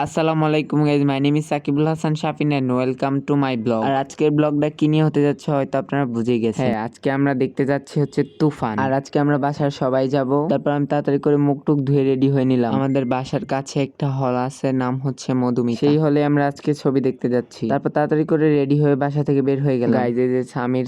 আসসালামু আলাইকুম guys, my name is Sakibul Hasan Shafin and welcome to my blog. আর আজকের ব্লগটা কি নিয়ে হতে যাচ্ছে হয়তো আপনারা বুঝেই গেছেন। হ্যাঁ, আজকে আমরা দেখতে যাচ্ছি হচ্ছে তুফান। আর আজকে আমরা বাসার সবাই যাব। তারপর আমি তাড়াতাড়ি করে মুখ টুক ধুয়ে রেডি হয়ে নিলাম। আমাদের বাসার কাছে একটা হল আছে, নাম হচ্ছে মধুমিতা। সেই হলে আমরা আজকে ছবি দেখতে যাচ্ছি। তারপর তাড়াতাড়ি করে রেডি হয়ে বাসা থেকে বের হয়ে গেলাম। গাইজ, এই যে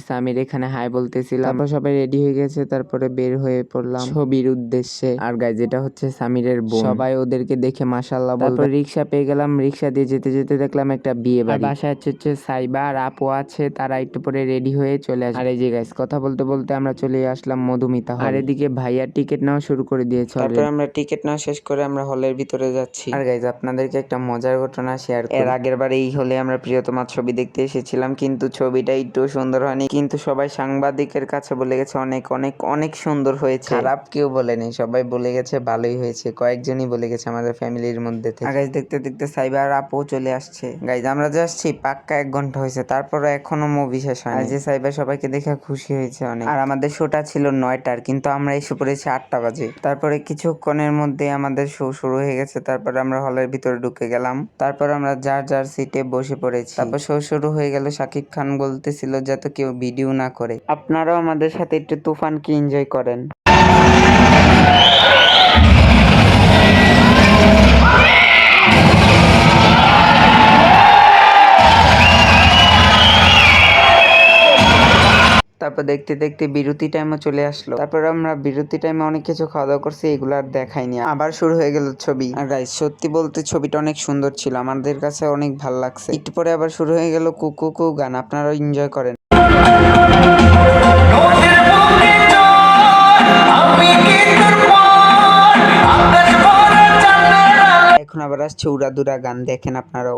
সামির এখানে হাই বলতেছিলাম। তারপর সবাই রেডি হয়ে গেছে, তারপরে বের হয়ে পড়লাম ছবির উদ্দেশ্যে। আর গাইজ, এটা হচ্ছে সামিরের বোন। সবাই ওদেরকে দেখে মাশাআল্লাহ বলবে। তারপর রিক্সা পেয়ে গেলাম, রিক্সা দিয়ে যেতে যেতে দেখলাম একটা বিয়ে বাড়ি। বাসায় হচ্ছে সাইবা আর আপু আছে, তারা একটু পরে রেডি হয়ে চলে আসবে। আর এই যে গাইস, কথা বলতে বলতে আমরা চলে আসলাম মধুমিতা হল। আর এদিকে ভাইয়া টিকিট নেওয়া শুরু করে দিয়েছে। তারপর আমরা টিকিট নেওয়া শেষ করে আমরা হলের ভিতরে যাচ্ছি। আর গাইস, আপনাদেরকে একটা মজার ঘটনা শেয়ার করি। এর আগের বার এই হলে আমরা প্রিয়তমার ছবি দেখতে এসেছিলাম, কিন্তু ছবিটা একটু সুন্দর হয়নি। কিন্তু সবাই সাংবাদিকের কাছে বলে গেছে অনেক অনেক অনেক সুন্দর হয়েছে। খারাপ কেউ বলেনি, সবাই বলে গেছে ভালোই হয়েছে। কয়েকজনই বলে গেছে আমাদের ফ্যামিলির মধ্যে থেকে। আর গাইস, দেখতে দেখতে সাইবা আর আপু চলে আসছে। গাইজ, আমরা যে আসছি পাক্কা 1 ঘন্টা হয়েছে, তারপরে এখনো মুভি শেষ হয়নি। আর যে সাইবা সবাইকে দেখে খুশি হয়েছে অনেক। আর আমাদের শোটা ছিল 9টার, কিন্তু আমরা এসে পড়েছি 8টা বাজে। তারপরে কিছুক্ষণের মধ্যে আমাদের শো শুরু হয়ে গেছে। তারপরে আমরা হলের ভিতরে ঢুকে গেলাম। তারপর আমরা যার যার সিটে বসে পড়েছি। তারপর শো শুরু হয়ে গেল। শাকিব খান বলতেছিল যাতে কেউ ভিডিও না করে। আপনারাও আমাদের সাথে একটু তুফানকে এনজয় করেন। তারপর দেখতে দেখতে বিরতি টাইমও চলে আসলো। তারপর আমরা বিরতি টাইমে অনেক কিছু খাওয়া দাওয়া করছি, এগুলো আর দেখাইনি। আবার শুরু হয়ে গেল ছবি। আর গাইস, সত্যি বলতে ছবিটা অনেক সুন্দর ছিল, আমাদের কাছে অনেক ভালো লাগছে। একটু পরে আবার শুরু হয়ে গেল কুকু গান, আপনারাও এনজয় করেন। এখন আবার আসছে উড়াদুরা গান, দেখেন আপনারাও।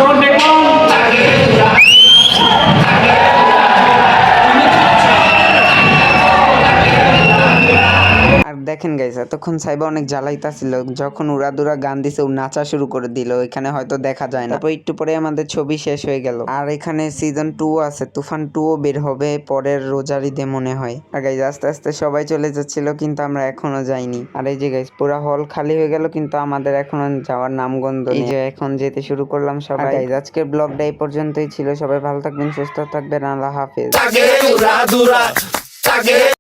আর দেখেন গাইস, এতক্ষণ সাইবা অনেক জ্বালাইতাছিল, যখন উড়াদুরা গান দিছে ও নাচা শুরু করে দিল। এখানে হয়তো দেখা যায় না। তারপর একটু পরে আমাদের ছবি শেষ হয়ে গেল। আর এখানে সিজন 2 আছে, তুফান 2ও বের হবে পরের রোজার ঈদে মনে হয়। আর গাইস, আস্তে আস্তে সবাই চলে যাচ্ছিল, কিন্তু আমরা এখনো যাইনি। আর এই যে গাইস, পুরা হল খালি হয়ে গেল, কিন্তু আমাদের এখনো যাওয়ার নামগন্ধ নেই। এই যে এখন যেতে শুরু করলাম সবাই। গাইস, আজকের ব্লগটা এই পর্যন্তই ছিল। সবাই ভালো থাকবেন, সুস্থ থাকবেন, আল্লাহ হাফেজ।